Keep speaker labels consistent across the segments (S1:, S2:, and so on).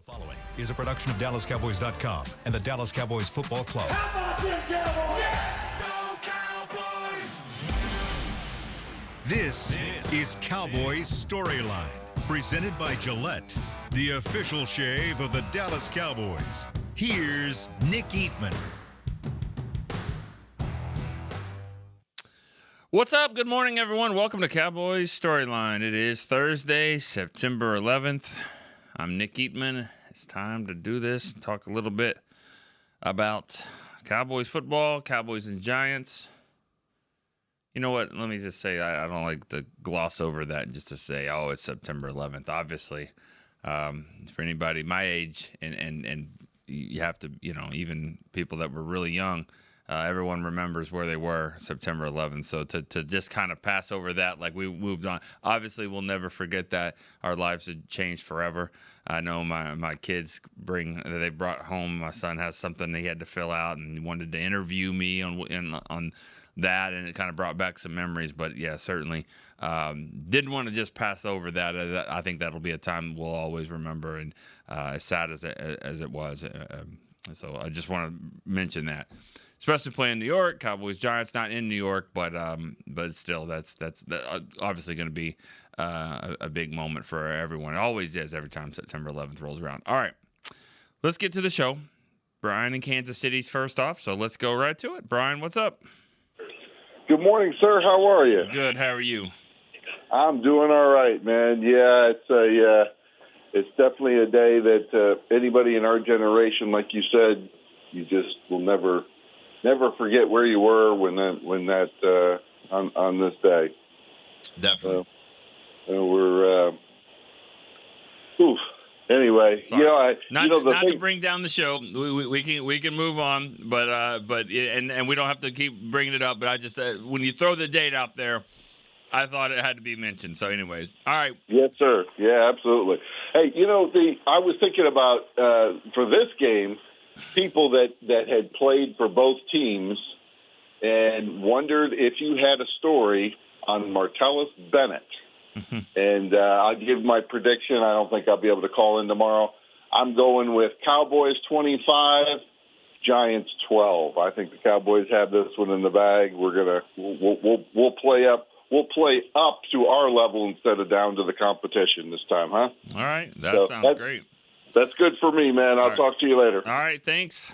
S1: The following is a production of DallasCowboys.com and the Dallas Cowboys Football Club.
S2: How about them Cowboys?
S3: Yeah! Go Cowboys!
S1: This is Cowboys Storyline, presented by Gillette, the official shave of the Dallas Cowboys. Here's Nick Eatman.
S4: What's up? Good morning, everyone. Welcome to Cowboys Storyline. It is Thursday, September 11th. I'm Nick Eatman. It's time to do this and talk a little bit about Cowboys football, Cowboys and Giants. You know what? Let me just say I don't like to gloss over that just to say, oh, it's September 11th. Obviously, for anybody my age, and you have to, even people that were really young, everyone remembers where they were September 11th. So to just kind of pass over that like we moved on. Obviously, we'll never forget that. Our lives have changed forever. I know my kids they brought home. My son has something he had to fill out and he wanted to interview me on that, and it kind of brought back some memories. But yeah, certainly didn't want to just pass over that. I think that'll be a time we'll always remember, and as sad as it was. So I just want to mention that. Especially playing New York, Cowboys-Giants, not in New York, but still, that's obviously going to be a big moment for everyone. It always is every time September 11th rolls around. All right, let's get to the show. Brian in Kansas City's first off, so let's go right to it. Brian, what's up?
S5: Good morning, sir. How are you?
S4: Good. How are you?
S5: I'm doing all right, man. Yeah, it's definitely a day that anybody in our generation, like you said, you just will never forget where you were on this day.
S4: Definitely.
S5: We're anyway.
S4: Sorry.
S5: Not
S4: to bring down the show. We can move on, but and we don't have to keep bringing it up. But I just when you throw the date out there, I thought it had to be mentioned. So, anyways, all right.
S5: Yes, sir. Yeah, absolutely. Hey, I was thinking about for this game, people that had played for both teams, and wondered if you had a story on Martellus Bennett. And I'll give my prediction. I don't think I'll be able to call in tomorrow. I'm going with Cowboys 25, Giants 12. I think the Cowboys have this one in the bag. We'll play up. We'll play up to our level instead of down to the competition this time, huh?
S4: All right, that sounds great.
S5: That's good for me, man. I'll talk to you later.
S4: All right, thanks.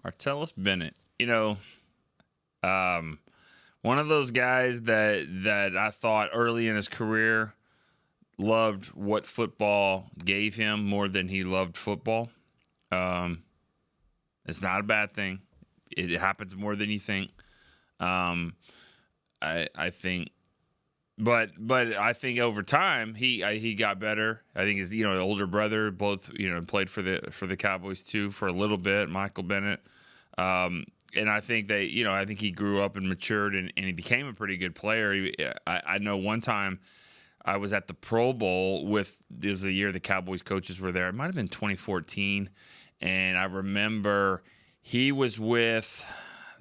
S4: Martellus Bennett. One of those guys that I thought early in his career loved what football gave him more than he loved football. It's not a bad thing. It happens more than you think. I think. But I think over time he got better. I think his older brother both played for the Cowboys too for a little bit, Michael Bennett, and I think I think he grew up and matured and he became a pretty good player. I know one time I was at the Pro Bowl it was the year the Cowboys coaches were there. It might have been 2014, and I remember he was with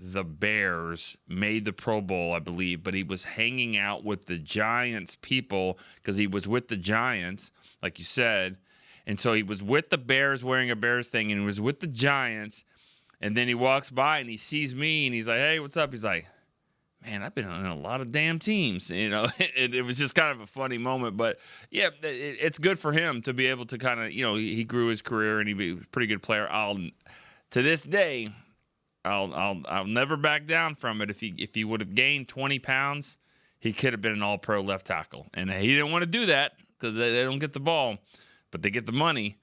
S4: the Bears, made the Pro Bowl, I believe, but he was hanging out with the Giants people because he was with the Giants, like you said. And so he was with the Bears wearing a Bears thing, and he was with the Giants. And then he walks by and he sees me and he's like, "Hey, what's up?" He's like, "Man, I've been on a lot of damn teams." It was just kind of a funny moment. But yeah, it's good for him to be able to kind of, he grew his career and he be a pretty good player. To this day, I'll never back down from it. If he would have gained 20 pounds, he could have been an all-pro left tackle. And he didn't want to do that because they don't get the ball, but they get the money.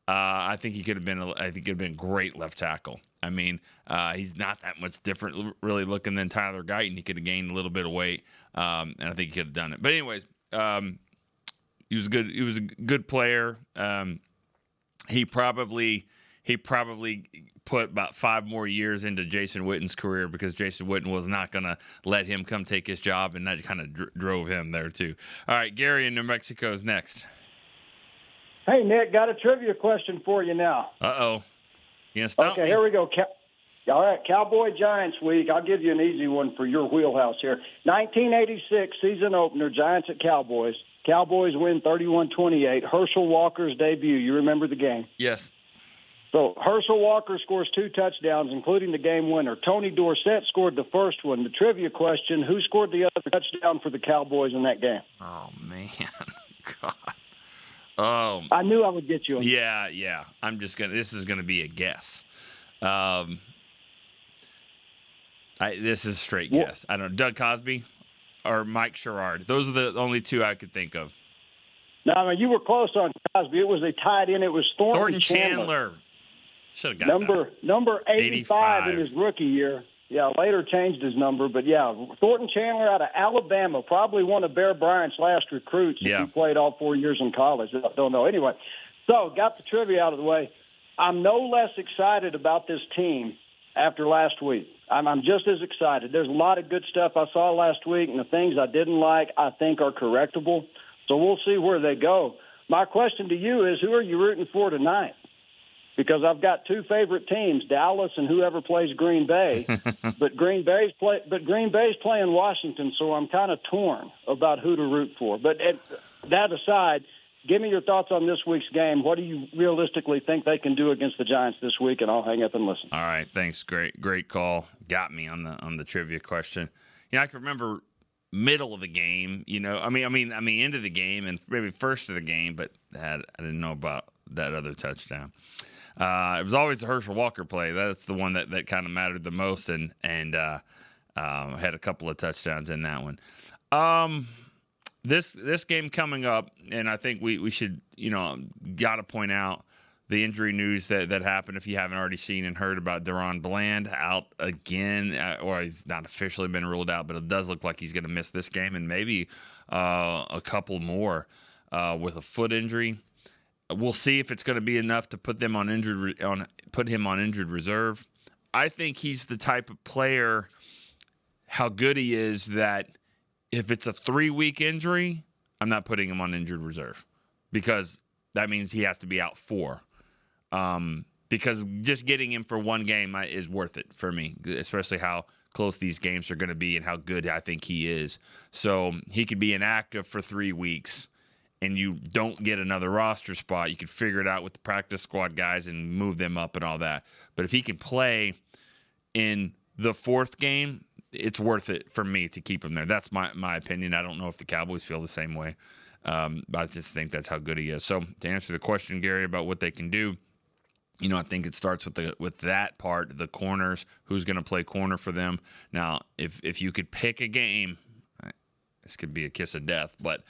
S4: I think he could have been. I think he could have been great left tackle. I mean, he's not that much different, really looking than Tyler Guyton. He could have gained a little bit of weight, and I think he could have done it. But anyways, he was good. He was a good player. He probably put about 5 more years into Jason Witten's career because Jason Witten was not going to let him come take his job, and that kind of drove him there too. All right, Gary in New Mexico is next.
S6: Hey, Nick, got a trivia question for you now.
S4: Uh-oh. You gonna stump me?
S6: Here we go. All right, Cowboy-Giants week. I'll give you an easy one for your wheelhouse here. 1986 season opener, Giants at Cowboys. Cowboys win 31-28. Herschel Walker's debut. You remember the game?
S4: Yes.
S6: So Herschel Walker scores 2 touchdowns, including the game winner. Tony Dorsett scored the first one. The trivia question, who scored the other touchdown for the Cowboys in that game?
S4: Oh, man. God. Oh,
S6: I knew I would get you on that.
S4: yeah. This is going to be a guess. This is a straight guess. I don't know. Doug Cosby or Mike Sherrard. Those are the only 2 I could think of.
S6: No, I mean, you were close on Cosby. It was a tight end. It was Thornton Chandler.
S4: Should have got
S6: Number 85 in his rookie year. Yeah, later changed his number. But, yeah, Thornton Chandler out of Alabama, probably one of Bear Bryant's last recruits.
S4: Yeah.
S6: He played all 4 years in college. I don't know. Anyway, so got the trivia out of the way. I'm no less excited about this team after last week. I'm just as excited. There's a lot of good stuff I saw last week, and the things I didn't like I think are correctable. So we'll see where they go. My question to you is, who are you rooting for tonight? Because I've got 2 favorite teams, Dallas and whoever plays Green Bay. but Green Bay's playing Washington, so I'm kind of torn about who to root for. But that aside, give me your thoughts on this week's game. What do you realistically think they can do against the Giants this week? And I'll hang up and listen.
S4: All right, thanks. Great call. Got me on the trivia question. I can remember middle of the game. I mean end of the game and maybe first of the game, but I didn't know about that other touchdown. It was always the Herschel Walker play. That's the one that kind of mattered the most, and had a couple of touchdowns in that one. This game coming up, and I think we should got to point out the injury news that happened. If you haven't already seen and heard about Deron Bland out again, or he's not officially been ruled out, but it does look like he's going to miss this game and maybe a couple more with a foot injury. We'll see if it's going to be enough to put him on injured reserve. I think he's the type of player, how good he is, that if it's a 3-week injury, I'm not putting him on injured reserve because that means he has to be out 4. Because just getting him for 1 game is worth it for me, especially how close these games are going to be and how good I think he is. So he could be inactive for 3 weeks and you don't get another roster spot. You could figure it out with the practice squad guys and move them up and all that. But if he can play in the 4th game, it's worth it for me to keep him there. That's my opinion. I don't know if the Cowboys feel the same way. But I just think that's how good he is. So to answer the question, Gary, about what they can do, I think it starts with that part, the corners, who's going to play corner for them. Now, if you could pick a game, this could be a kiss of death, but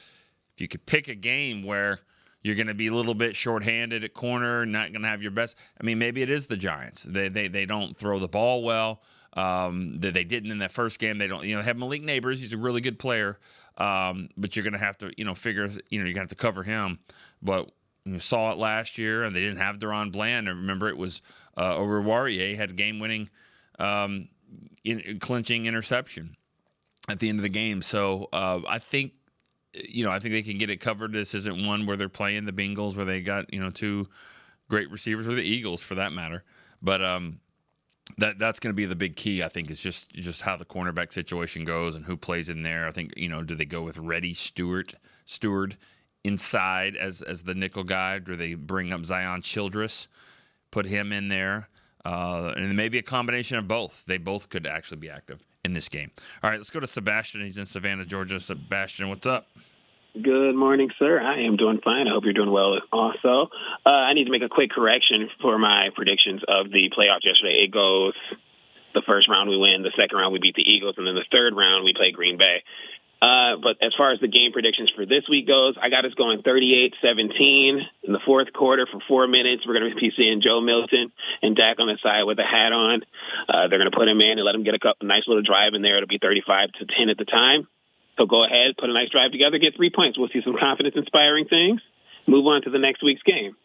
S4: if you could pick a game where you're going to be a little bit shorthanded at corner, not going to have your best, maybe it is the Giants. They don't throw the ball well. They didn't in that first game. They don't, have Malik Neighbors. He's a really good player. But you're going to have to, figure, you're going to have to cover him. But you saw it last year, and they didn't have Deron Bland. I remember it was over Warrior had a game-winning clinching interception at the end of the game. So I think they can get it covered. This isn't one where they're playing the Bengals, where they got 2 great receivers, or the Eagles for that matter. But that's going to be the big key. I think is just how the cornerback situation goes and who plays in there. I think do they go with Reddy Stewart inside as the nickel guy? Do they bring up Zion Childress, put him in there, and maybe a combination of both? They both could actually be active in this game. All right, let's go to Sebastian. He's in Savannah, Georgia. Sebastian, what's up?
S2: Good morning, sir. I am doing fine. I hope you're doing well also. I need to make a quick correction for my predictions of the playoffs yesterday. It goes the first round we win, the second round we beat the Eagles, and then the third round we play Green Bay. But as far as the game predictions for this week goes, I got us going 38-17 in the 4th quarter for 4 minutes. We're going to be seeing Joe Milton and Dak on the side with a hat on. They're going to put him in and let him get a nice little drive in there. It'll be 35-10 at the time. So go ahead, put a nice drive together, get 3 points. We'll see some confidence-inspiring things. Move on to the next week's game.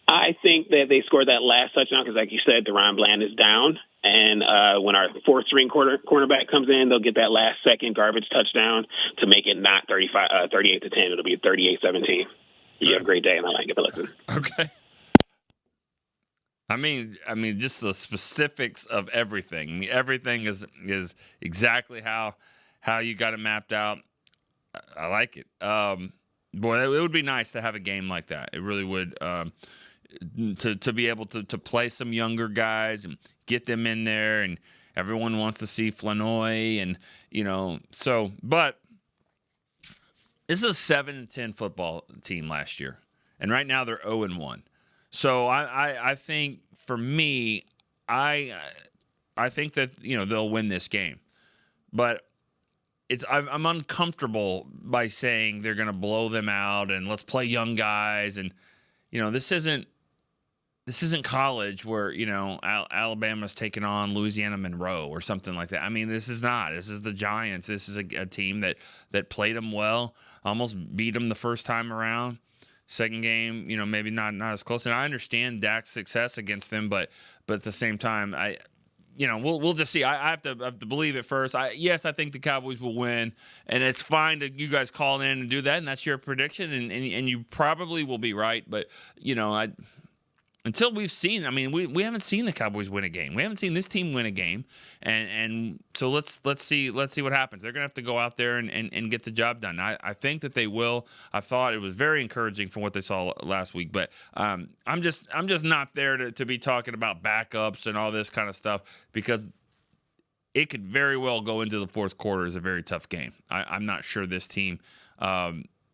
S2: I think that they scored that last touchdown because, like you said, Deron Bland is down. And when our 4th-string cornerback comes in, they'll get that last-second garbage touchdown to make it not 38-10. It'll be 38-17. You have a great day, and I like it to listen.
S4: Okay. I mean, just the specifics of everything. Everything is exactly how you got it mapped out. I like it. boy, it would be nice to have a game like that. It really would. To be able to play some younger guys and get them in there, and everyone wants to see Flanoy, and but this is a 7-10 football team last year, and right now they're 0-1. So I think for me, I think that they'll win this game, but I'm uncomfortable by saying they're going to blow them out and let's play young guys, and this isn't college where Alabama's taking on Louisiana Monroe or something like that. I mean, this is not. This is the Giants. This is a team that played them well, almost beat them the first time around. Second game, maybe not as close. And I understand Dak's success against them, but at the same time, we'll just see. I have to believe it first. Yes, I think the Cowboys will win, and it's fine to you guys call in and do that, and that's your prediction, and you probably will be right. But until we've seen, we haven't seen the Cowboys win a game. We haven't seen this team win a game, and so let's see what happens. They're gonna have to go out there and get the job done. I think that they will. I thought it was very encouraging from what they saw last week, but I'm just not there to be talking about backups and all this kind of stuff, because it could very well go into the fourth quarter as a very tough game. I'm not sure this team.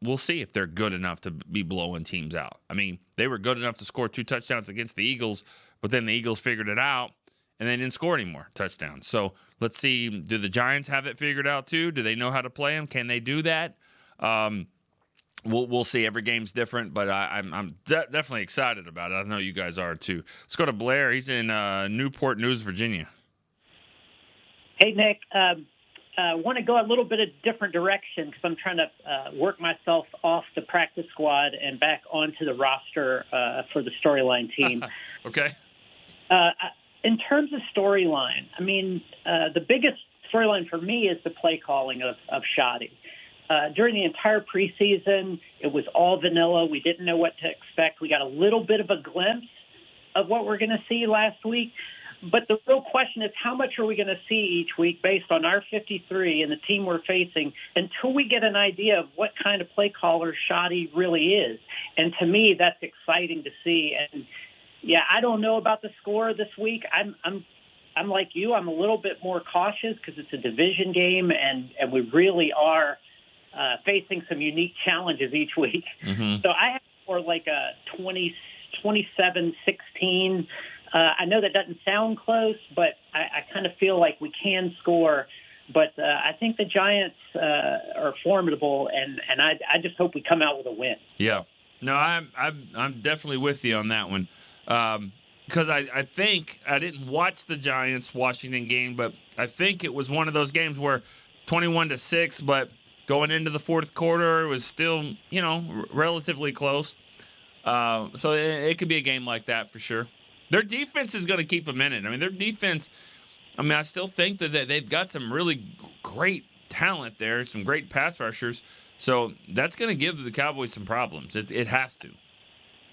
S4: We'll see if they're good enough to be blowing teams out. I mean, they were good enough to score 2 touchdowns against the Eagles, but then the Eagles figured it out, and they didn't score any more touchdowns. So let's see, do the Giants have it figured out too? Do they know how to play them? Can they do that? We'll see. Every game's different, but I'm definitely excited about it. I know you guys are too. Let's go to Blair. He's in Newport News, Virginia.
S7: Hey, Nick. I want to go a little bit of different direction because I'm trying to work myself off the practice squad and back onto the roster for the storyline team.
S4: Okay.
S7: In terms of storyline, the biggest storyline for me is the play calling of Shoddy. During the entire preseason, it was all vanilla. We didn't know what to expect. We got a little bit of a glimpse of what we're going to see last week. But the real question is, how much are we going to see each week based on our 53 and the team we're facing until we get an idea of what kind of play caller Shoddy really is? And to me, that's exciting to see. And yeah, I don't know about the score this week. I'm like you. I'm a little bit more cautious because it's a division game, and we really are facing some unique challenges each week. Mm-hmm. So I have more like a 27-16. I know that doesn't sound close, but I kind of feel like we can score. But I think the Giants are formidable, and I just hope we come out with a win.
S4: Yeah. No, I'm definitely with you on that one. Because I think I didn't watch the Giants-Washington game, but I think it was one of those games where 21-6, but going into the fourth quarter, it was still, relatively close. So it could be a game like that for sure. Their defense is going to keep them in it. Their defense, I still think that they've got some really great talent there, some great pass rushers. So that's going to give the Cowboys some problems. It has to.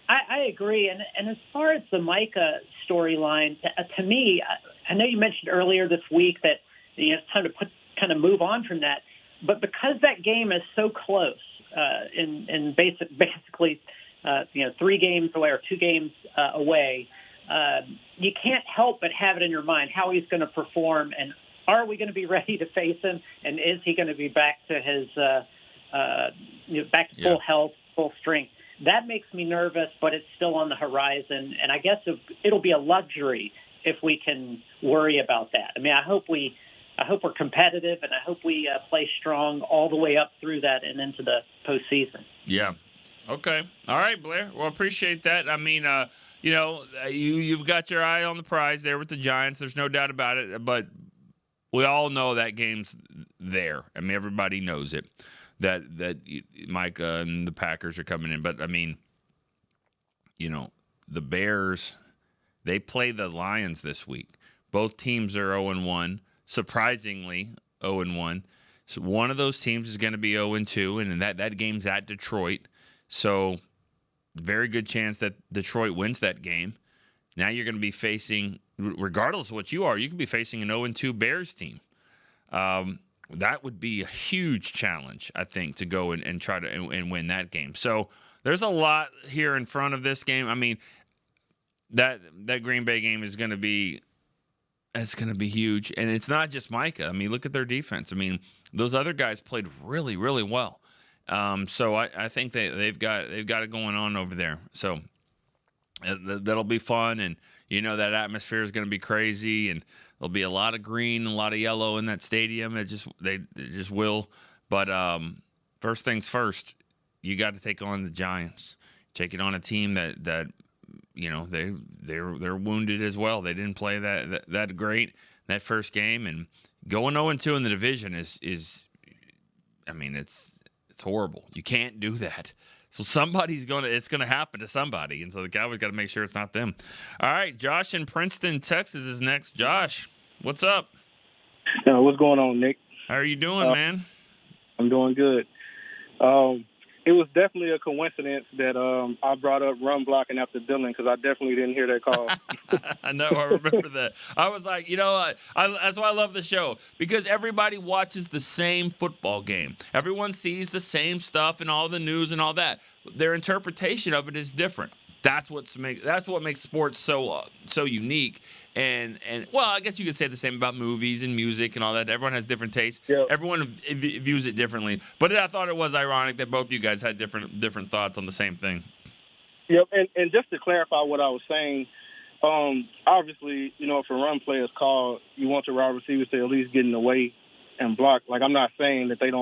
S7: I agree. And as far as the Micah storyline, to me, I know you mentioned earlier this week that it's time to move on from that. But because that game is so close, in basically 3 games away or 2 games away, you can't help but have it in your mind how he's going to perform, and are we going to be ready to face him, and is he going to be back to his back to full health, full strength? That makes me nervous, but it's still on the horizon, and I guess it'll be a luxury if we can worry about that. I hope we're competitive, and I hope we play strong all the way up through that and into the postseason.
S4: Yeah. Okay. All right, Blair. Well, appreciate that. You've got your eye on the prize there with the Giants. There's no doubt about it. But we all know that game's there. Everybody knows it, that Micah and the Packers are coming in. But, the Bears, they play the Lions this week. Both teams are 0-1, surprisingly 0-1. So one of those teams is going to be 0-2, and that game's at Detroit. So very good chance that Detroit wins that game. Now you're going to be facing, regardless of what you are, you could be facing an 0-2 Bears team. that would be a huge challenge, I think, to go and try to and win that game. So there's a lot here in front of this game. I mean, that Green Bay game is going to be huge, and it's not just Micah. I mean, look at their defense. I mean, those other guys played really, really well. So I think they've got it going on over there. So that'll be fun, and that atmosphere is going to be crazy, and there'll be a lot of green, a lot of yellow in that stadium. It just will. But first things first, you got to take on the Giants. Take it on a team that they're wounded as well. They didn't play that great that first game, and going 0-2 in the division is I mean, it's horrible. You can't do that. So it's gonna happen to somebody, and so the Cowboys got to make sure it's not them. All right, Josh in Princeton, Texas is next. Josh, what's up?
S8: What's going on, Nick?
S4: How are you doing, man?
S8: I'm doing good. It was definitely a coincidence that I brought up run blocking after Dylan, because I definitely didn't hear that call.
S4: I know. I remember that. I was like, that's why I love the show, because everybody watches the same football game. Everyone sees the same stuff and all the news and all that. Their interpretation of it is different. That's what makes sports so unique. And well, I guess you could say the same about movies and music and all that. Everyone has different tastes.
S8: Yep.
S4: Everyone views it differently. But I thought it was ironic that both you guys had different thoughts on the same thing.
S8: Yep, and just to clarify what I was saying, obviously, if a run play is called, you want your wide receivers to at least get in the way and block. Like, I'm not saying that they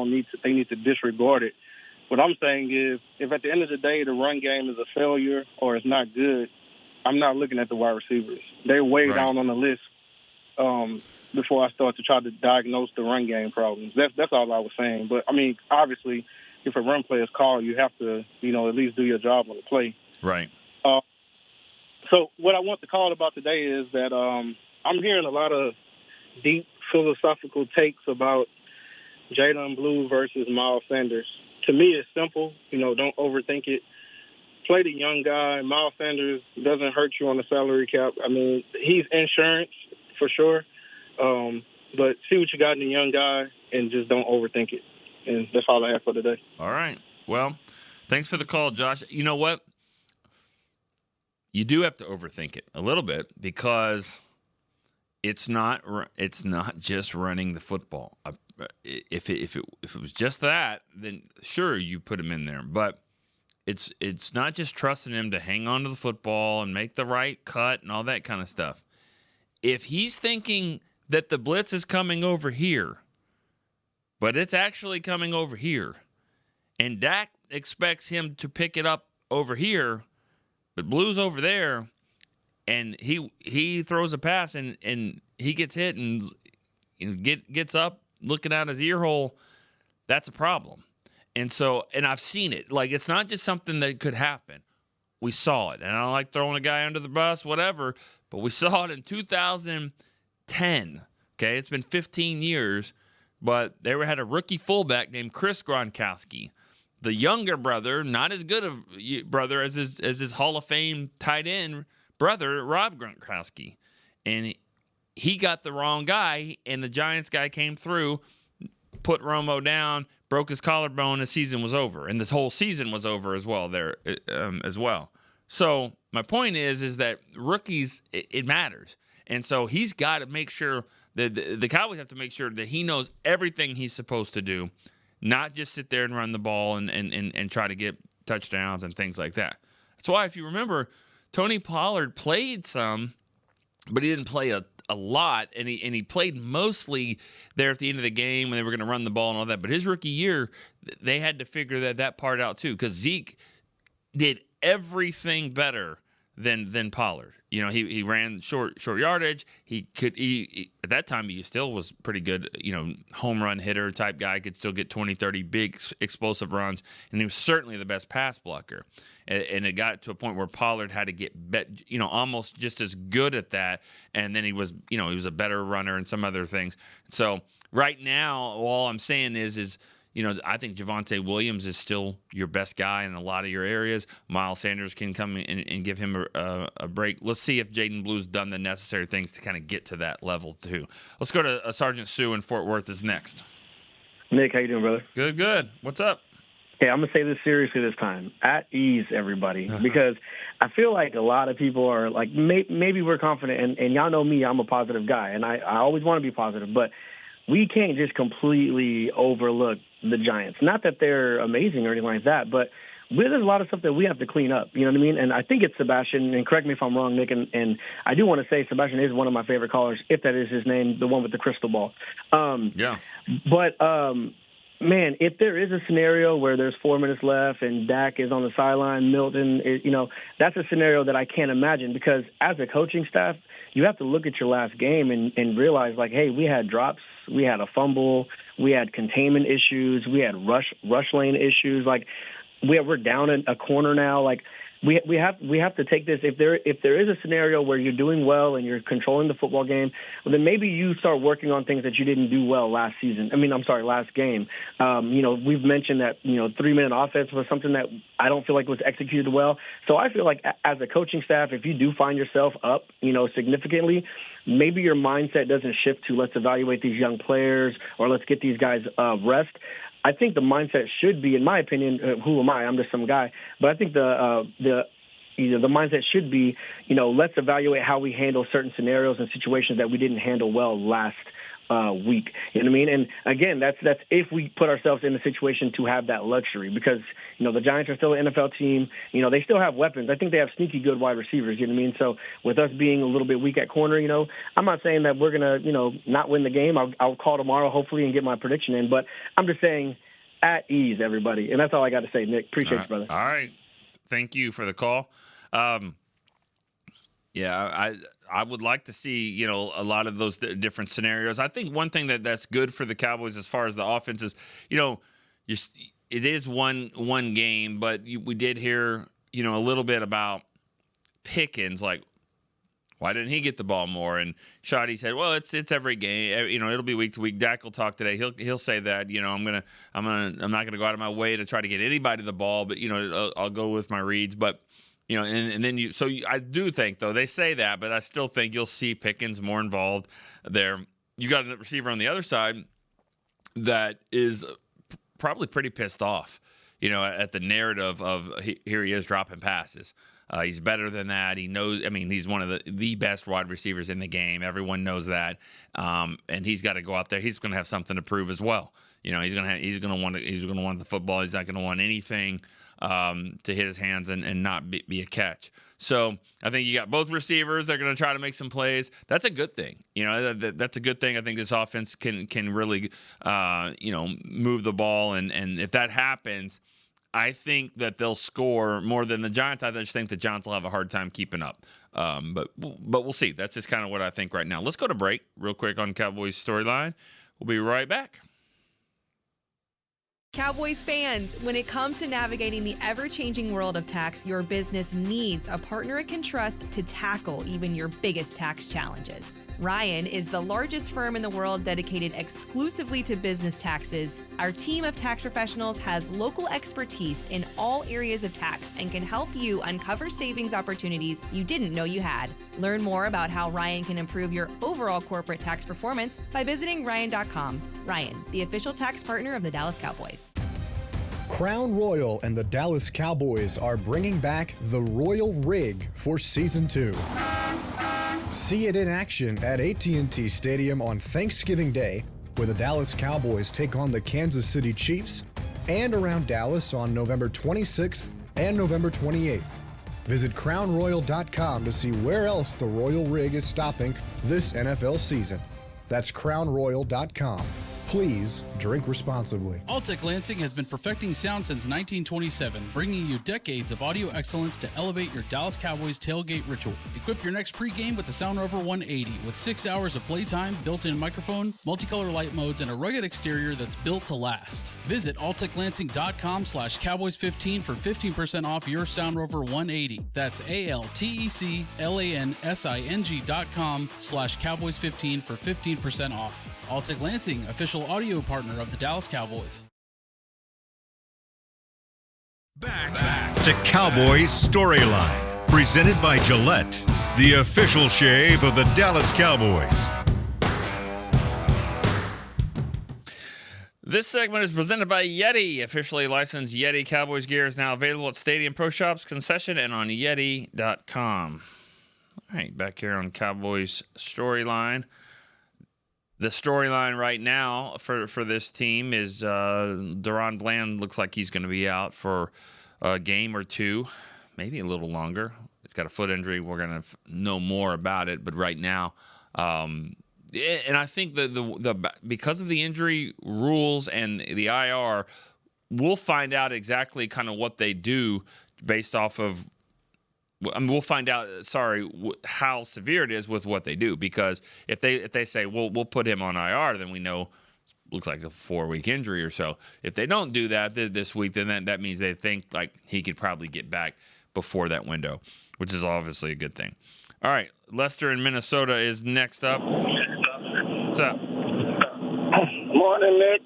S8: need to disregard it. What I'm saying is, if at the end of the day the run game is a failure or it's not good, I'm not looking at the wide receivers. They're way down on the list before I start to try to diagnose the run game problems. That's all I was saying. But, I mean, obviously, if a run play is called, you have to, at least do your job on the play.
S4: Right.
S8: So what I want to call about today is that I'm hearing a lot of deep philosophical takes about Jalen Blue versus Miles Sanders. To me, it's simple. Don't overthink it. Play the young guy. Miles Sanders doesn't hurt you on the salary cap. I mean, he's insurance for sure. But see what you got in the young guy and just don't overthink it. And that's all I have for today.
S4: All right. Well, thanks for the call, Josh. You know what? You do have to overthink it a little bit, because it's not just running the football. If it was just that, then sure, you put him in there. But it's not just trusting him to hang on to the football and make the right cut and all that kind of stuff. If he's thinking that the blitz is coming over here, but it's actually coming over here, and Dak expects him to pick it up over here, but Blue's over there, and he throws a pass and he gets hit and gets up looking out his ear hole, that's a problem. And I've seen it. Like, it's not just something that could happen. We saw it. And I don't like throwing a guy under the bus, whatever, but we saw it in 2010. Okay, it's been 15 years, but they had a rookie fullback named Chris Gronkowski. The younger brother, not as good of brother as his Hall of Fame tight end brother, Rob Gronkowski. And he got the wrong guy, and the Giants guy came through, put Romo down, broke his collarbone, the season was over. And this whole season was over as well there as well. So my point is that rookies, it matters. And so he's got to make sure that the Cowboys have to make sure that he knows everything he's supposed to do, not just sit there and run the ball and try to get touchdowns and things like that. That's why, if you remember, Tony Pollard played some, but he didn't play a lot, and he played mostly there at the end of the game when they were going to run the ball and all that. But his rookie year, they had to figure that part out too, because Zeke did everything better than Pollard. He ran short yardage. He at that time he still was pretty good, home run hitter type guy, could still get 20, 30 big explosive runs, and he was certainly the best pass blocker. And it got to a point where Pollard had to get almost just as good at that, and then he was a better runner and some other things. So right now, all I'm saying is I think Javonte Williams is still your best guy in a lot of your areas. Miles Sanders can come in and give him a break. Let's see if Jaden Blue's done the necessary things to kind of get to that level too. Let's go to Sergeant Sue in Fort Worth is next.
S9: Nick, how you doing, brother?
S4: Good. What's up?
S9: Hey, I'm going to say this seriously this time. At ease, everybody, because I feel like a lot of people are like, maybe we're confident, and y'all know me, I'm a positive guy, and I always want to be positive, but we can't just completely overlook the Giants. Not that they're amazing or anything like that, but there's a lot of stuff that we have to clean up. You know what I mean? And I think it's Sebastian, and correct me if I'm wrong, Nick, and I do want to say Sebastian is one of my favorite callers, if that is his name, the one with the crystal ball.
S4: Yeah.
S9: But, man, if there is a scenario where there's 4 minutes left and Dak is on the sideline, Milton, that's a scenario that I can't imagine, because as a coaching staff, you have to look at your last game and realize, like, hey, we had drops, we had a fumble, we had containment issues, we had rush lane issues. Like, we're down in a corner now. Like, we have to take this. If there is a scenario where you're doing well and you're controlling the football game, well, then maybe you start working on things that you didn't do well last game. We've mentioned that 3-minute offense was something that I don't feel like was executed well. So I feel like as a coaching staff, if you do find yourself up, significantly, maybe your mindset doesn't shift to let's evaluate these young players or let's get these guys rest. I think the mindset should be, in my opinion, who am I? I'm just some guy. But I think the mindset should be, let's evaluate how we handle certain scenarios and situations that we didn't handle well last week. You know what I mean? And again, that's if we put ourselves in a situation to have that luxury, because the Giants are still an NFL team. They still have weapons. I think they have sneaky good wide receivers. You know what I mean? So with us being a little bit weak at corner, I'm not saying that we're gonna not win the game. I'll call tomorrow hopefully and get my prediction in. But I'm just saying, at ease, everybody, and that's all I got to say. Nick, appreciate you, brother.
S4: All right, thank you for the call. I would like to see, a lot of those different scenarios. I think one thing that's good for the Cowboys as far as the offense is, it is one game, but we did hear, a little bit about Pickens, like, why didn't he get the ball more? And Shoddy said, well, it's every game. It'll be week to week. Dak will talk today. He'll say that, I'm not gonna go out of my way to try to get anybody the ball, but I'll go with my reads. But and then I do think, though, they say that, but I still think you'll see Pickens more involved there. You got a receiver on the other side that is probably pretty pissed off, at the narrative of here he is dropping passes. He's better than that. He knows. I mean, he's one of the best wide receivers in the game. Everyone knows that. And he's got to go out there. He's going to have something to prove as well. He's going to want the football. He's not going to want anything to hit his hands and not be a catch. So I think you got both receivers. They're going to try to make some plays. That's a good thing. That's a good thing. I think this offense can really move the ball. And if that happens, I think that they'll score more than the Giants. I just think the Giants will have a hard time keeping up. But we'll see. That's just kind of what I think right now. Let's go to break real quick on Cowboys storyline. We'll be right back.
S10: Cowboys fans, when it comes to navigating the ever-changing world of tax, your business needs a partner it can trust to tackle even your biggest tax challenges. Ryan is the largest firm in the world dedicated exclusively to business taxes. Our team of tax professionals has local expertise in all areas of tax and can help you uncover savings opportunities you didn't know you had. Learn more about how Ryan can improve your overall corporate tax performance by visiting Ryan.com. Ryan, the official tax partner of the Dallas Cowboys.
S11: Crown Royal and the Dallas Cowboys are bringing back the Royal Rig for Season 2. See it in action at AT&T Stadium on Thanksgiving Day, where the Dallas Cowboys take on the Kansas City Chiefs, and around Dallas on November 26th and November 28th. Visit crownroyal.com to see where else the Royal Rig is stopping this NFL season. That's crownroyal.com. Please drink responsibly.
S12: Altec Lansing has been perfecting sound since 1927, bringing you decades of audio excellence to elevate your Dallas Cowboys tailgate ritual. Equip your next pregame with the Sound Rover 180 with 6 hours of playtime, built-in microphone, multicolor light modes, and a rugged exterior that's built to last. Visit alteclansing.com/Cowboys15 for 15% off your Sound Rover 180. That's alteclansing.com/Cowboys15 for 15% off. Altec Lansing, official audio partner of the Dallas Cowboys.
S1: Back to Cowboys Storyline, presented by Gillette, the official shave of the Dallas Cowboys.
S4: This segment is presented by Yeti. Officially licensed Yeti Cowboys gear is now available at Stadium Pro Shops, concession, and on Yeti.com. All right, back here on Cowboys Storyline. The storyline right now for this team is Deron Bland looks like he's going to be out for a game or two, maybe a little longer. He's got a foot injury. We're going to know more about it, but right now, and I think the because of the injury rules and the IR, we'll find out exactly kind of what they do based off of. I mean, we'll find out. How severe it is with what they do. Because if they say we'll put him on IR, then we know looks like a 4-week injury or so. If they don't do that this week, then that means they think like he could probably get back before that window, which is obviously a good thing. All right, Lester in Minnesota is next up. What's up?
S13: Morning, Nick.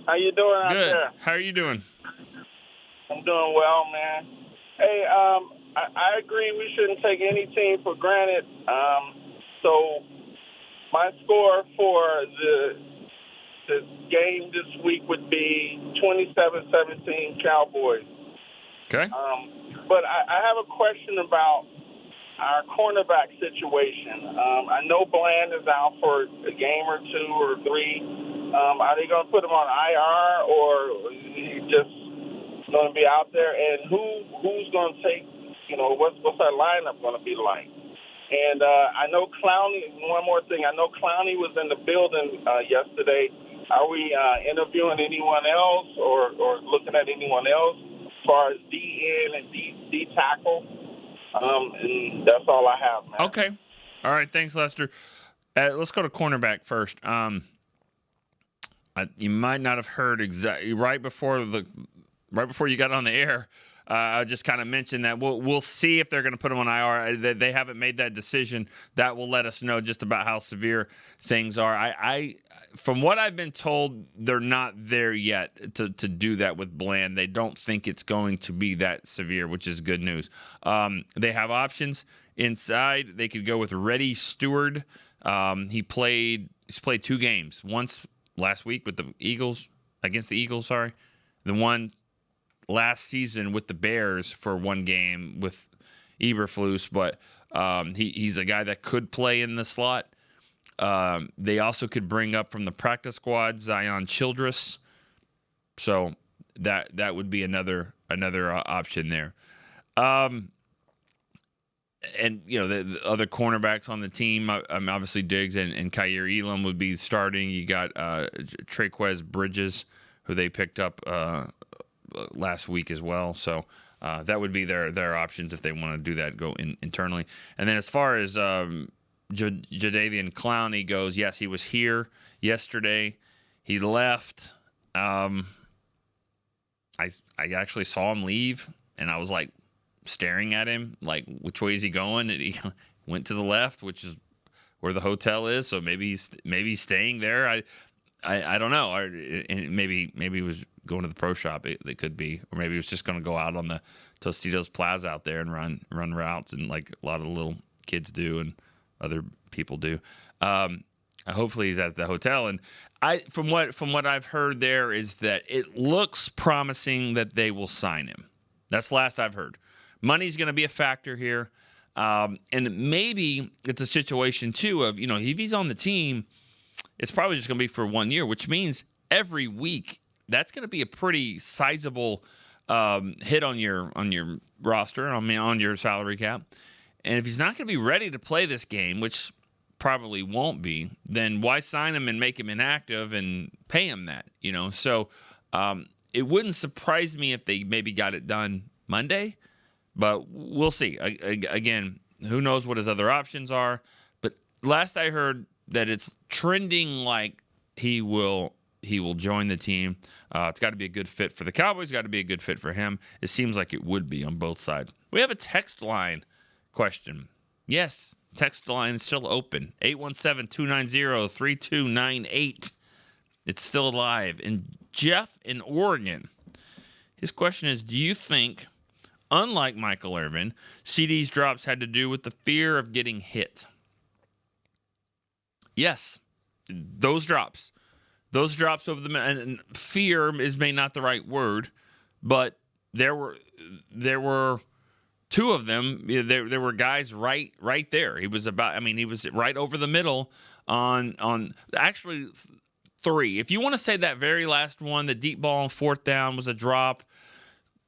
S13: How you doing out
S4: Good.
S13: there?
S4: How are you doing?
S13: I'm doing well, man. Hey, I agree we shouldn't take any team for granted. So my score for the game this week would be 27-17 Cowboys.
S4: Okay.
S13: But I have a question about our cornerback situation. I know Bland is out for a game or two or three. Are they going to put him on IR, or is he just going to be out there? And who's going to take, what's our lineup going to be like? And I know Clowney, one more thing, I know Clowney was in the building yesterday. Are we interviewing anyone else or looking at anyone else as far as D-end and D tackle? And that's all I have, man.
S4: Okay. All right. Thanks, Lester. Let's go to cornerback first. You might not have heard exactly right before you got on the air. I just kind of mentioned that we'll see if they're going to put him on IR. They haven't made that decision. That will let us know just about how severe things are. I from what I've been told, they're not there yet to do that with Bland. They don't think it's going to be that severe, which is good news. They have options inside. They could go with Reddy Stewart. He's played 2 games. Once last week with the Eagles, against the Eagles, sorry. The one last season with the Bears for 1 game with Eberflus, but he's a guy that could play in the slot. They also could bring up from the practice squad Zion Childress, so that would be another option there. And the other cornerbacks on the team, obviously Diggs and Kyer Elam would be starting. You got Traquez Bridges, who they picked up last week as well. So that would be their options if they want to do that, go internally. And then as far as Jadeveon Clowney goes, yes, he was here yesterday. He left. I actually saw him leave, and I was like staring at him, like, which way is he going? And he went to the left, which is where the hotel is. So maybe he's staying there. I don't know. And maybe he was going to the pro shop. It could be, or maybe he was just going to go out on the Tostitos Plaza out there and run routes, and like a lot of the little kids do and other people do. Hopefully he's at the hotel. And from what I've heard there is that it looks promising that they will sign him. That's the last I've heard. Money's going to be a factor here, and maybe it's a situation too of if he's on the team, it's probably just going to be for 1 year, which means every week that's going to be a pretty sizable hit on your roster, on your salary cap. And if he's not going to be ready to play this game, which probably won't be, then why sign him and make him inactive and pay him that? So it wouldn't surprise me if they maybe got it done Monday, but we'll see. Again, who knows what his other options are? But last I heard that it's trending like he will join the team. It's got to be a good fit for the Cowboys. Got to be a good fit for him. It seems like it would be on both sides. We have a text line question. Yes, text line is still open. 817-290-3298. It's still alive. And Jeff in Oregon, his question is, do you think, unlike Michael Irvin, CD's drops had to do with the fear of getting hit? Yes, those drops. those drops over the middle, and fear is maybe not the right word, but there were two of them. There were guys right there. He was right over the middle on actually three. If you want to say that very last one, the deep ball on fourth down was a drop,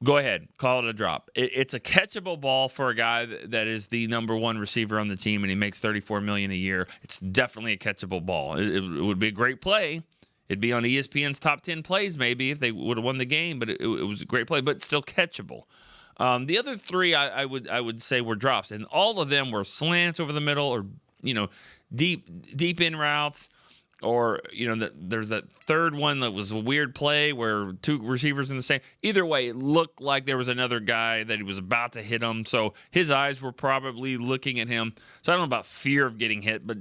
S4: go ahead, call it a drop. It's a catchable ball for a guy that is the number one receiver on the team, and he makes $34 million a year. It's definitely a catchable ball. It would be a great play. It'd be on ESPN's top 10 plays maybe if they would have won the game, but it was a great play, but still catchable. The other three I would say were drops, and all of them were slants over the middle or deep in routes. Or, there's that third one that was a weird play where two receivers in the same. Either way, it looked like there was another guy that he was about to hit him. So his eyes were probably looking at him. So I don't know about fear of getting hit, but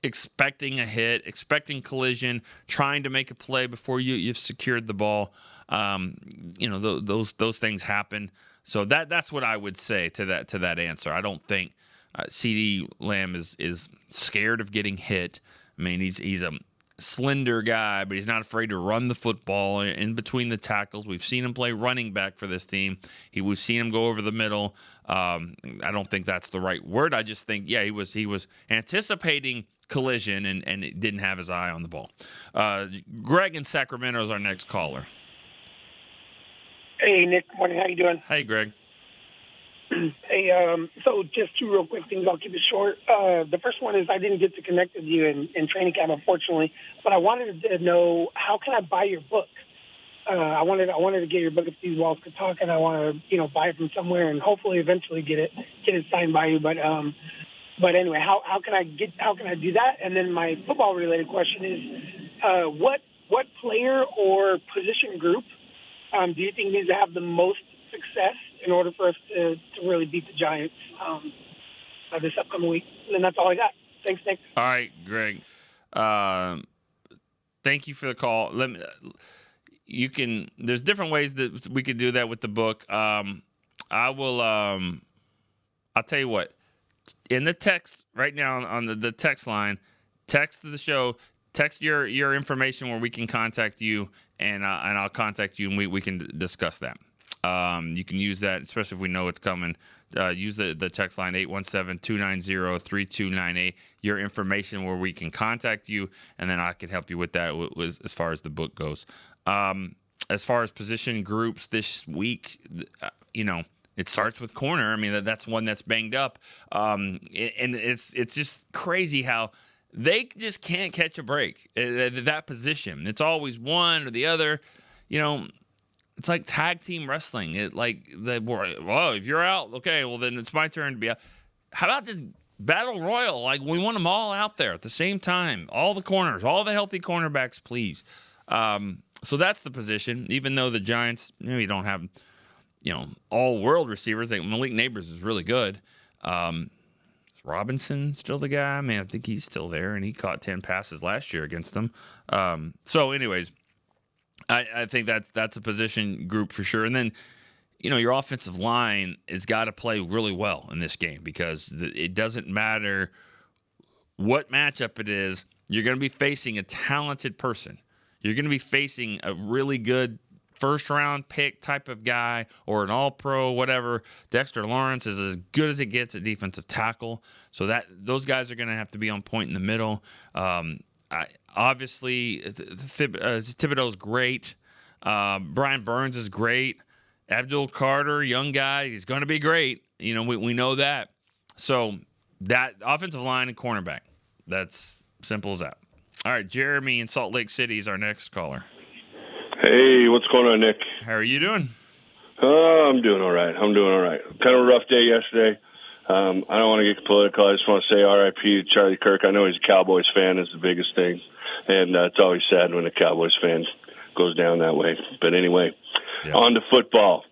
S4: expecting a hit, expecting collision, trying to make a play before you've secured the ball. Those things happen. So that's what I would say to that answer. I don't think CeeDee Lamb is scared of getting hit. I mean, he's a slender guy, but he's not afraid to run the football in between the tackles. We've seen him play running back for this team. We've seen him go over the middle. I don't think that's the right word. I just think, he was anticipating collision and it didn't have his eye on the ball. Greg in Sacramento is our next caller.
S14: Hey, Nick. Morning. How you doing?
S4: Hey, Greg.
S14: Hey, so just two real quick things. I'll keep it short. The first one is I didn't get to connect with you in training camp, unfortunately, but I wanted to know, how can I buy your book? I wanted to get your book, If These Walls Could Talk, and I want to buy it from somewhere and hopefully eventually get it signed by you. But anyway, how can I do that? And then my football related question is, what player or position group do you think needs to have the most success in order for us to really beat the Giants this upcoming week? And then that's all I got. Thanks, Nick.
S4: All right, Greg. Thank you for the call. There's different ways that we could do that with the book. I'll tell you what. In the text right now on the text line, text the show, text your information where we can contact you, and I'll contact you and we can discuss that. You can use that, especially if we know it's coming. Use the text line 817-290-3298. Your information where we can contact you, and then I can help you with that as far as the book goes. As far as position groups this week, it starts with corner. I mean, that's one that's banged up, and it's just crazy how they just can't catch a break at that position. It's always one or the other. It's like tag team wrestling. If you're out, okay, well then it's my turn to be out. How about just battle royal? Like, we want them all out there at the same time. All the corners, all the healthy cornerbacks, please. So that's the position. Even though the Giants, maybe don't have, all world receivers. Malik Neighbors is really good. Is Robinson still the guy? I mean, I think he's still there, and he caught 10 passes last year against them. So, anyways. I think that's a position group for sure. And then, your offensive line has got to play really well in this game because it doesn't matter what matchup it is. You're going to be facing a talented person. You're going to be facing a really good first-round pick type of guy or an all-pro, whatever. Dexter Lawrence is as good as it gets at defensive tackle. So those guys are going to have to be on point in the middle. Obviously, Thibodeau's great. Brian Burns is great. Abdul Carter, young guy, he's going to be great. We know that. So that offensive line and cornerback, that's simple as that. All right, Jeremy in Salt Lake City is our next caller.
S15: Hey, what's going on, Nick?
S4: How are you doing?
S15: I'm doing all right. Kind of a rough day yesterday. I don't want to get political. I just want to say R.I.P. Charlie Kirk. I know he's a Cowboys fan is the biggest thing, and it's always sad when a Cowboys fan goes down that way. But anyway, On to football.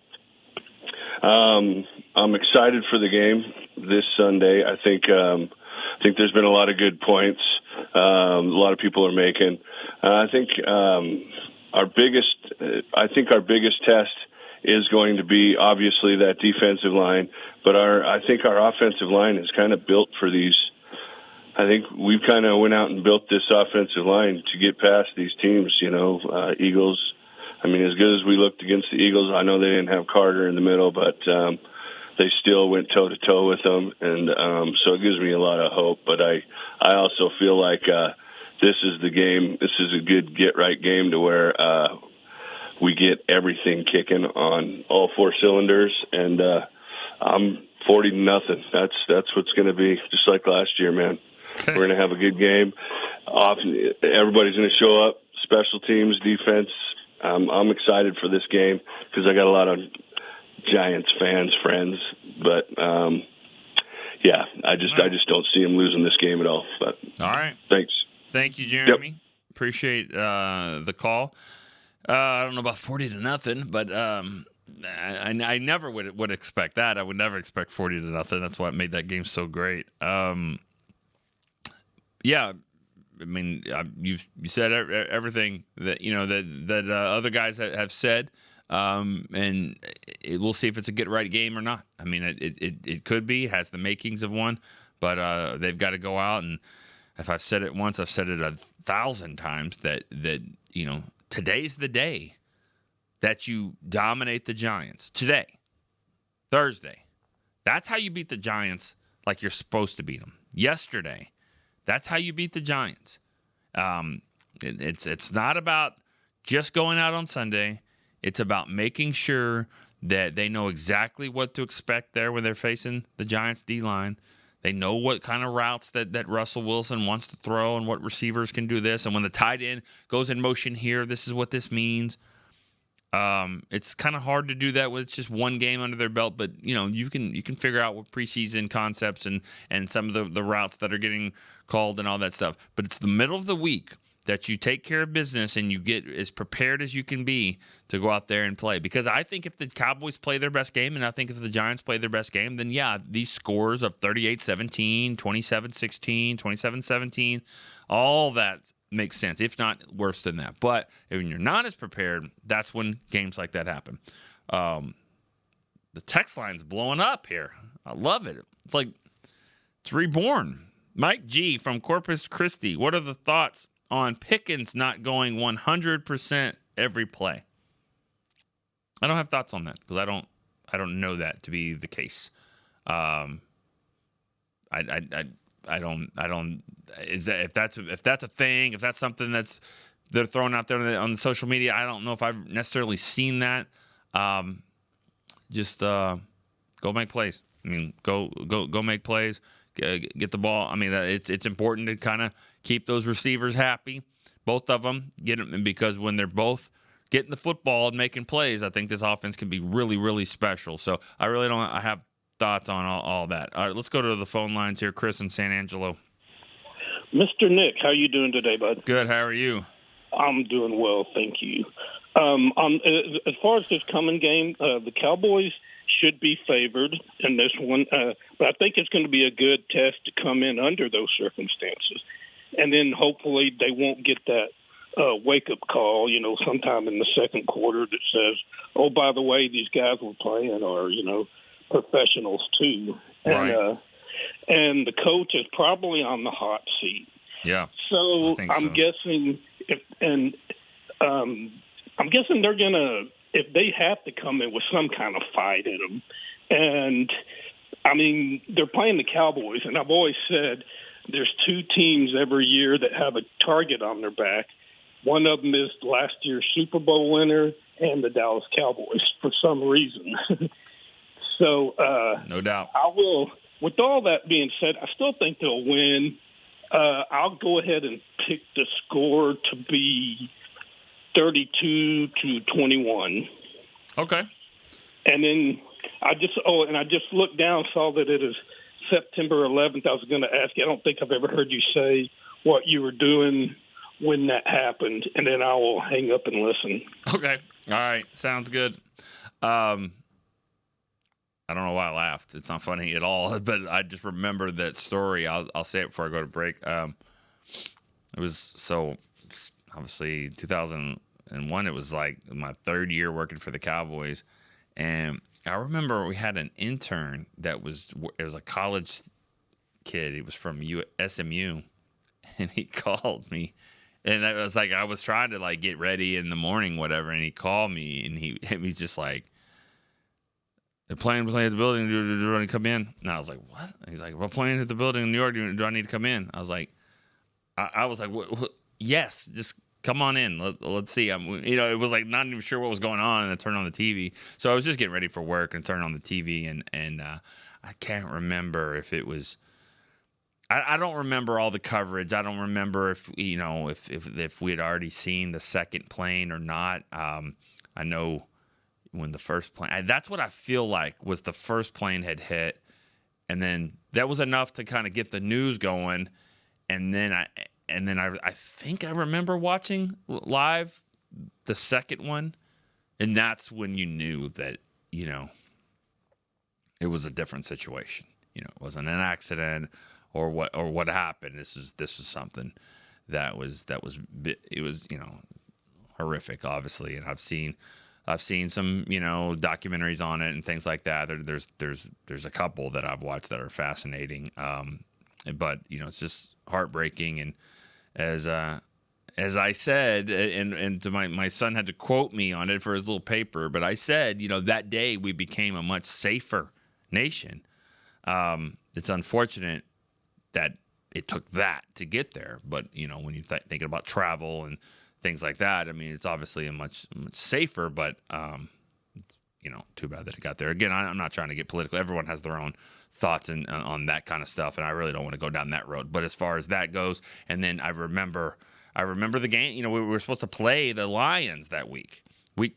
S15: I'm excited for the game this Sunday. I think there's been a lot of good points. A lot of people are making. I think our biggest test is going to be obviously that defensive line, but I think our offensive line is kind of built for these I think we've kind of went out and built this offensive line to get past these teams. Eagles. I mean, as good as we looked against the Eagles, I know they didn't have Carter in the middle, but they still went toe to toe with them, and so it gives me a lot of hope. But I also feel like this is the game. This is a good get right game to where we get everything kicking on all four cylinders, and I'm 40-0. That's what's going to be, just like last year, man. Okay. We're going to have a good game. Everybody's going to show up. Special teams, defense. I'm excited for this game because I got a lot of Giants friends, but I just don't see them losing this game at all. But
S4: all right,
S15: thanks.
S4: Thank you, Jeremy.
S15: Yep.
S4: Appreciate the call. I don't know about 40-0, but I never would expect that. I would never expect 40-0. That's why it made that game so great. Yeah, I mean, you said everything that that other guys have said, and we'll see if it's a get right game or not. I mean, it could be, has the makings of one, but they've got to go out, and if I've said it once, I've said it 1,000 times that today's the day that you dominate the Giants. Today, Thursday, that's how you beat the Giants like you're supposed to beat them. Yesterday, that's how you beat the Giants. It's not about just going out on Sunday. It's about making sure that they know exactly what to expect there when they're facing the Giants D-line. They know what kind of routes that Russell Wilson wants to throw and what receivers can do this. And when the tight end goes in motion here, this is what this means. It's kind of hard to do that with just one game under their belt, but you can figure out what preseason concepts and some of the routes that are getting called and all that stuff. But it's the middle of the week that you take care of business and you get as prepared as you can be to go out there and play. Because I think if the Cowboys play their best game, and I think if the Giants play their best game, then yeah, these scores of 38-17, 27-16, 27-17, all that makes sense, if not worse than that. But when you're not as prepared, that's when games like that happen. The text line's blowing up here. I love it. It's like it's reborn. Mike G. from Corpus Christi, what are the thoughts on Pickens not going 100% every play? I don't have thoughts on that because I don't know that to be the case. I don't. Is that if that's a thing? If that's something they're throwing out there on the social media, I don't know if I've necessarily seen that. Just go make plays. I mean, go make plays. Get the ball. I mean, it's important to kind of keep those receivers happy, both of them. Get them, because when they're both getting the football and making plays, I think this offense can be really, really special. So I have thoughts on all that. All right, let's go to the phone lines here. Chris in San Angelo.
S16: Mr. Nick, how you doing today, bud?
S4: Good. How are you?
S16: I'm doing well, thank you. As far as this coming game, the Cowboys should be favored in this one, but I think it's going to be a good test to come in under those circumstances. And then hopefully they won't get that wake-up call, sometime in the second quarter that says, oh, by the way, these guys we're playing are, professionals too.
S4: Right.
S16: And the coach is probably on the hot seat.
S4: Yeah.
S16: So I'm guessing I'm guessing they're gonna, if they have to come in with some kind of fight in them. And I mean, they're playing the Cowboys, and I've always said there's two teams every year that have a target on their back. One of them is last year's Super Bowl winner and the Dallas Cowboys for some reason. So
S4: no doubt.
S16: I will. With all that being said, I still think they'll win. I'll go ahead and pick the score to be 32-21.
S4: Okay.
S16: And then I just looked down, saw that it is September 11th. I was going to ask you, I don't think I've ever heard you say what you were doing when that happened, and then I will hang up and listen.
S4: Okay. All right. Sounds good. I don't know why I laughed. It's not funny at all, but I just remember that story. I'll say it before I go to break. It was so obviously 2001. It was like my third year working for the Cowboys, and I remember we had an intern it was a college kid. He was from SMU, and he called me. And I was like, I was trying to like get ready in the morning, whatever. And he called me, and he's just like, "They're playing at the building. Do I need to come in?" And I was like, "What?" And he's like, "We're playing at the building in New York. Do I need to come in?" I was like, "Yes, just come on in. Let's see." It was like not even sure what was going on, and I turned on the TV. So I was just getting ready for work and turned on the TV, and I can't remember if it was. I don't remember all the coverage. I don't remember if we had already seen the second plane or not. I know when the first plane. That's what I feel like was the first plane had hit, and then that was enough to kind of get the news going. And then I think I remember watching live the second one, and that's when you knew that it was a different situation. It wasn't an accident. Or what happened? This was something that was horrific, obviously, and I've seen some documentaries on it and things like that. There's a couple that I've watched that are fascinating, but it's just heartbreaking. And as I said, and to my son had to quote me on it for his little paper, but I said that day we became a much safer nation. It's unfortunate that it took that to get there. But, when you're thinking about travel and things like that, I mean, it's obviously a much safer, but, it's, too bad that it got there. Again, I'm not trying to get political. Everyone has their own thoughts on that kind of stuff, and I really don't want to go down that road. But as far as that goes, and then I remember the game, we were supposed to play the Lions that week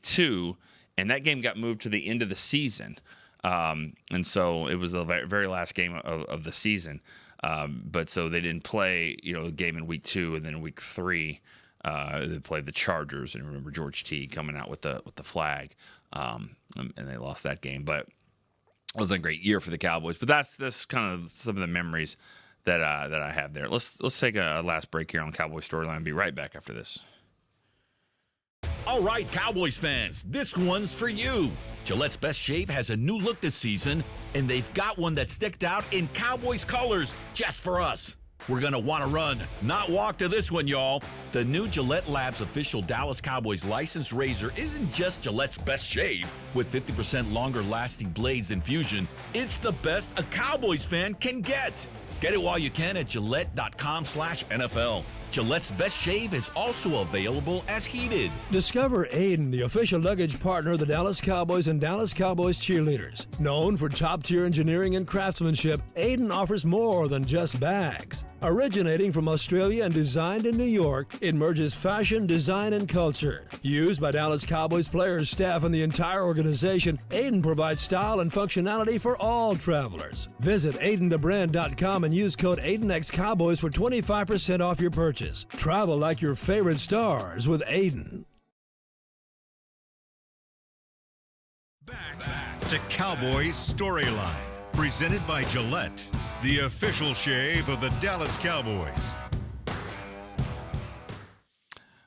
S4: 2, and that game got moved to the end of the season. And so it was the very last game of the season. But so they didn't play, the game in week 2, and then in week 3, they played the Chargers. And I remember George T coming out with the flag, and they lost that game. But it was a great year for the Cowboys. But that's kind of some of the memories that I have there. Let's take a last break here on Cowboy Storyline. Be right back after this.
S17: All right, Cowboys fans, this one's for you. Gillette's Best Shave has a new look this season, and they've got one that sticked out in Cowboys colors just for us. We're going to want to run, not walk to this one, y'all. The new Gillette Labs official Dallas Cowboys licensed razor isn't just Gillette's best shave. With 50% longer lasting blades than Fusion, it's the best a Cowboys fan can get. Get it while you can at Gillette.com/NFL. Gillette's Best Shave is also available as heated.
S18: Discover Aiden, the official luggage partner of the Dallas Cowboys and Dallas Cowboys cheerleaders. Known for top-tier engineering and craftsmanship, Aiden offers more than just bags. Originating from Australia and designed in New York, it merges fashion, design, and culture. Used by Dallas Cowboys players, staff, and the entire organization, Aiden provides style and functionality for all travelers. Visit AidenTheBrand.com and use code AidenXCowboys for 25% off your purchase. Travel like your favorite stars with Aiden.
S1: Back to Cowboys Storyline, presented by Gillette, the official shave of the Dallas Cowboys.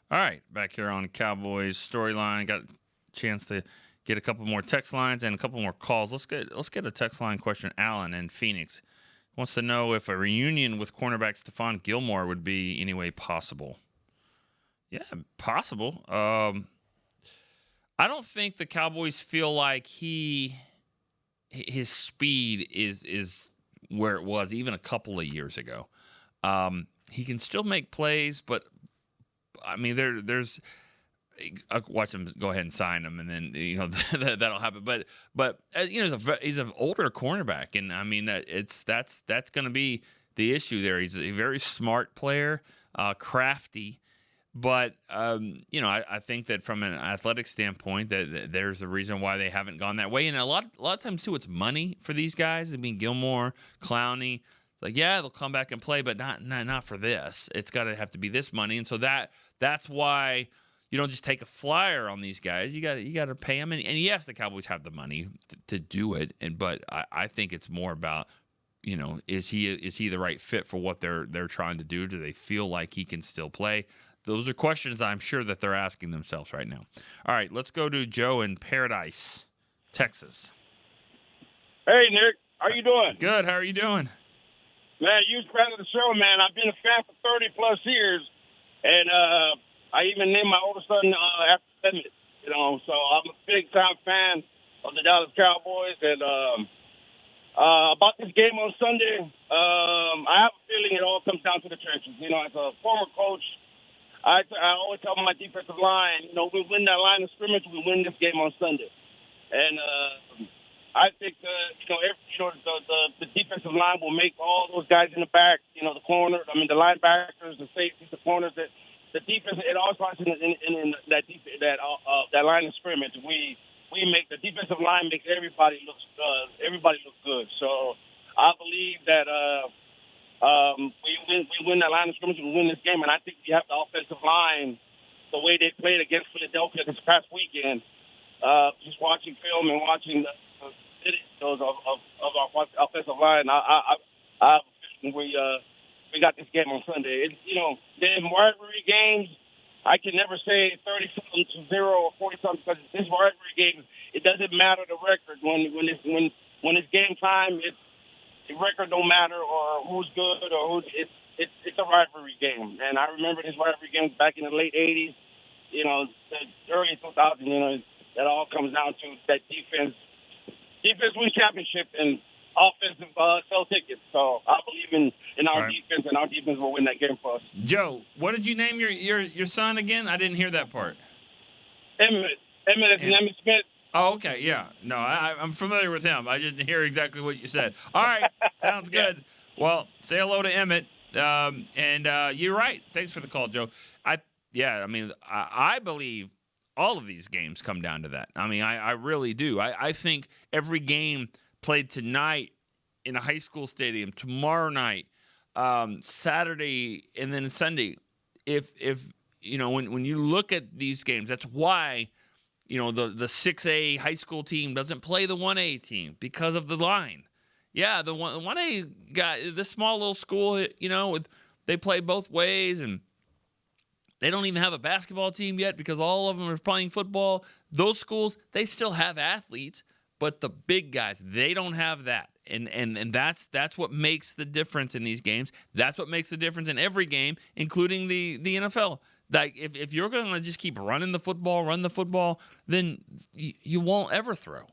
S4: All right, back here on Cowboys Storyline. Got a chance to get a couple more text lines and a couple more calls. Let's get a text line question. Alan in Phoenix wants to know if a reunion with cornerback Stephon Gilmore would be any way possible. Yeah, possible. I don't think the Cowboys feel like his speed is where it was even a couple of years ago. He can still make plays, but I mean, there's watch him go ahead and sign him, and then that'll happen. But he's an older cornerback, and I mean that's going to be the issue there. He's a very smart player, crafty, but I think that from an athletic standpoint, that there's a reason why they haven't gone that way. And a lot of times too, it's money for these guys. I mean, Gilmore, Clowney. Like, yeah, they'll come back and play, but not for this. It's got to have to be this money, and so that's why you don't just take a flyer on these guys. You got to pay them, and yes, the Cowboys have the money to do it. But I think it's more about is he the right fit for what they're trying to do? Do they feel like he can still play? Those are questions I'm sure that they're asking themselves right now. All right, let's go to Joe in Paradise, Texas.
S19: Hey, Nick. How you doing?
S4: Good. How are you doing?
S19: Man, huge fan of the show, man. I've been a fan for 30-plus years, and I even named my oldest son after Bennett, So I'm a big-time fan of the Dallas Cowboys. And about this game on Sunday, I have a feeling it all comes down to the trenches. As a former coach, I always tell my defensive line, we win that line of scrimmage, we win this game on Sunday. And I think the defensive line will make all those guys in the back, the linebackers, the safeties, the corners. The defense, it all starts in that line of scrimmage. We make the defensive line makes everybody look good. So I believe that we win that line of scrimmage, we win this game, and I think we have the offensive line the way they played against Philadelphia this past weekend. Just watching film and watching the videos of our offensive line, we got this game on Sunday. The rivalry games, I can never say 30-something to 0 or 40-something because this rivalry game, it doesn't matter the record. When it's game time, the record don't matter or who's good or it's a rivalry game. And I remember this rivalry game back in the late 80s, the early 2000s, that all comes down to that defense. Defense wins championship and offensive sell tickets. So I believe in our defense, and our defense will win that game for us.
S4: Joe, what did you name your son again? I didn't hear that part.
S19: Emmett Smith.
S4: Oh, okay, yeah. No, I'm familiar with him. I didn't hear exactly what you said. All right, sounds good. Well, say hello to Emmett. And you're right. Thanks for the call, Joe. I believe all of these games come down to that. I really do. I think every game played tonight in a high school stadium, tomorrow night, Saturday, and then Sunday. If when you look at these games, that's why the 6A high school team doesn't play the 1A team because of the line. Yeah, the 1A got this small little school, they play both ways, and they don't even have a basketball team yet because all of them are playing football. Those schools, they still have athletes, but the big guys, they don't have that. And that's what makes the difference in these games. That's what makes the difference in every game, including the NFL. Like if you're going to just keep run the football, then you won't ever throw.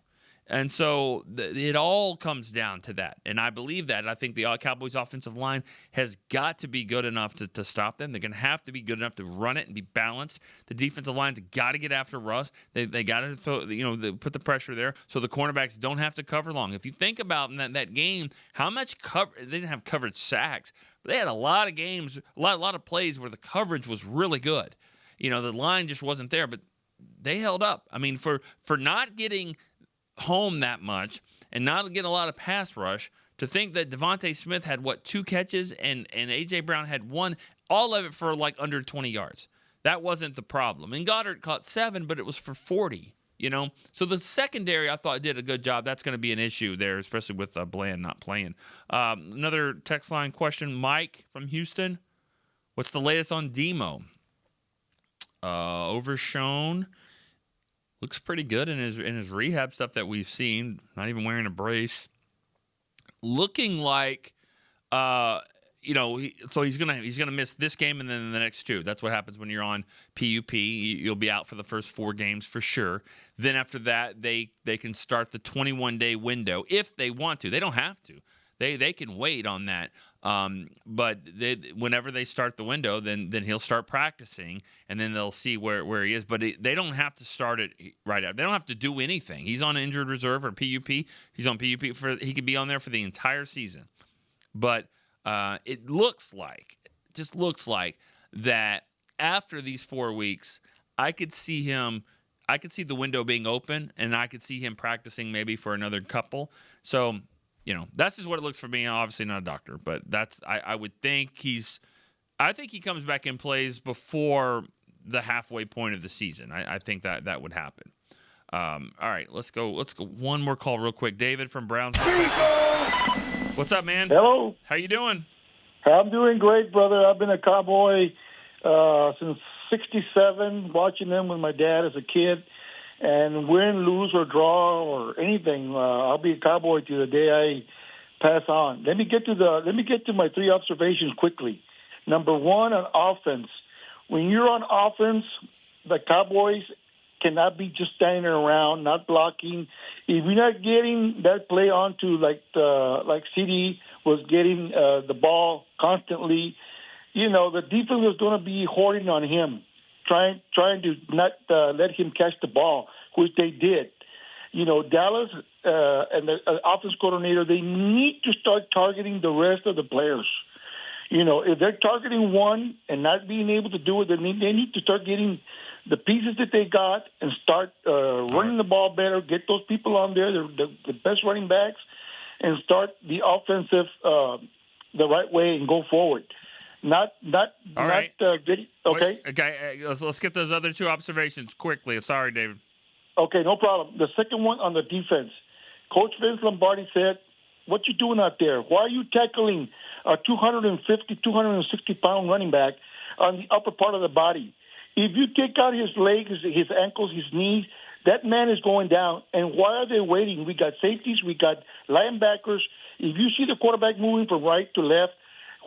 S4: And so it all comes down to that. And I believe that. I think the Cowboys offensive line has got to be good enough to stop them. They're going to have to be good enough to run it and be balanced. The defensive line's got to get after Russ. They got to put the pressure there so the cornerbacks don't have to cover long. If you think about in that game, how much cover – they didn't have coverage sacks, but they had a lot of games, a lot of plays where the coverage was really good. The line just wasn't there, but they held up. For not getting – home that much and not get a lot of pass rush, to think that Devontae Smith had 2 catches and A.J. Brown had 1, all of it for under 20 yards. That wasn't the problem. And Goddard caught 7, but it was for 40, So the secondary, I thought, did a good job. That's going to be an issue there, especially with Bland not playing. Another text line question, Mike from Houston. What's the latest on Demo? Overshown. Looks pretty good in his rehab stuff that we've seen. Not even wearing a brace. Looking like, so he's gonna miss this game and then the next 2. That's what happens when you're on PUP. You'll be out for the first 4 games for sure. Then after that, they can start the 21-day window if they want to. They don't have to. They can wait on that. But whenever they start the window, then he'll start practicing, and then they'll see where he is. But they don't have to start it right out. They don't have to do anything. He's on injured reserve or PUP. He's on PUP he could be on there for the entire season. But it looks like that after these 4 weeks, I could see the window being open, and I could see him practicing maybe for another couple. So. That's just what it looks for me. Obviously not a doctor, but I would think I think he comes back and plays before the halfway point of the season. I think that would happen. All right, let's go one more call real quick. David from Brownsville. What's up, man?
S20: Hello.
S4: How you doing?
S20: I'm doing great, brother. I've been a Cowboy since '67, watching them with my dad as a kid. And win, lose, or draw, or anything, I'll be a Cowboy to the day pass on. Let me get to my three observations quickly. Number one, on offense. When you're on offense, the Cowboys cannot be just standing around, not blocking. If you're not getting that play onto like CD was getting the ball constantly, the defense was going to be hoarding on him, trying to not let him catch the ball, which they did. Dallas and the offense coordinator, they need to start targeting the rest of the players. If they're targeting one and not being able to do it, they need to start getting the pieces that they got and start running the ball better, get those people on there, the best running backs, and start the offensive the right way and go forward. Okay.
S4: Okay. Let's get those other two observations quickly. Sorry, David.
S20: Okay, no problem. The second one on the defense. Coach Vince Lombardi said, what you doing out there? Why are you tackling a 250, 260-pound running back on the upper part of the body? If you take out his legs, his ankles, his knees, that man is going down. And why are they waiting? We got safeties. We got linebackers. If you see the quarterback moving from right to left,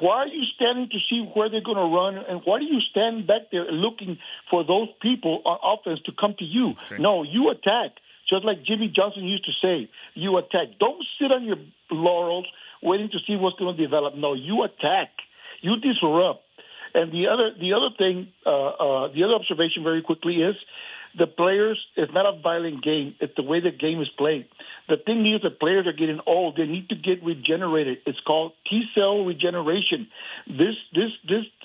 S20: why are you standing to see where they're going to run? And why do you stand back there looking for those people on offense to come to you? Okay. No, you attack. Just like Jimmy Johnson used to say, you attack. Don't sit on your laurels waiting to see what's going to develop. No, you attack. You disrupt. And the other thing, the other observation very quickly is the players, it's not a violent game. It's the way the game is played. The thing is the players are getting old. They need to get regenerated. It's called T-cell regeneration. This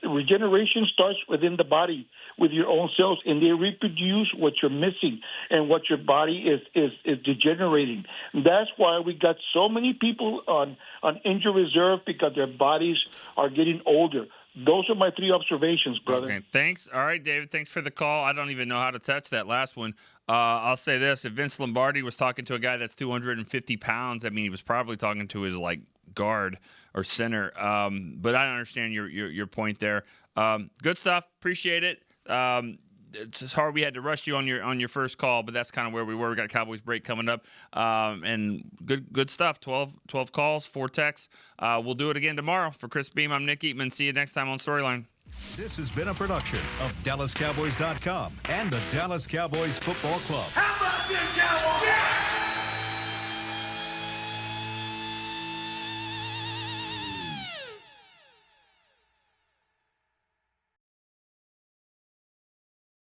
S20: regeneration starts within the body with your own cells, and they reproduce what you're missing and what your body is degenerating. That's why we got so many people on injury reserve, because their bodies are getting older. Those are my three observations, brother.
S4: Okay, thanks. All right, David, thanks for the call. I don't even know how to touch that last one. I'll say this. If Vince Lombardi was talking to a guy that's 250 pounds, I mean, he was probably talking to his, guard or center. But I understand your point there. Good stuff. Appreciate it. It's just hard we had to rush you on your first call, but that's kind of where we were. We got a Cowboys break coming up, and good stuff. 12 calls, 4 texts. We'll do it again tomorrow. For Chris Beam, I'm Nick Eatman. See you next time on Storyline.
S1: This has been a production of DallasCowboys.com and the Dallas Cowboys Football Club.
S3: How about this, Cowboys?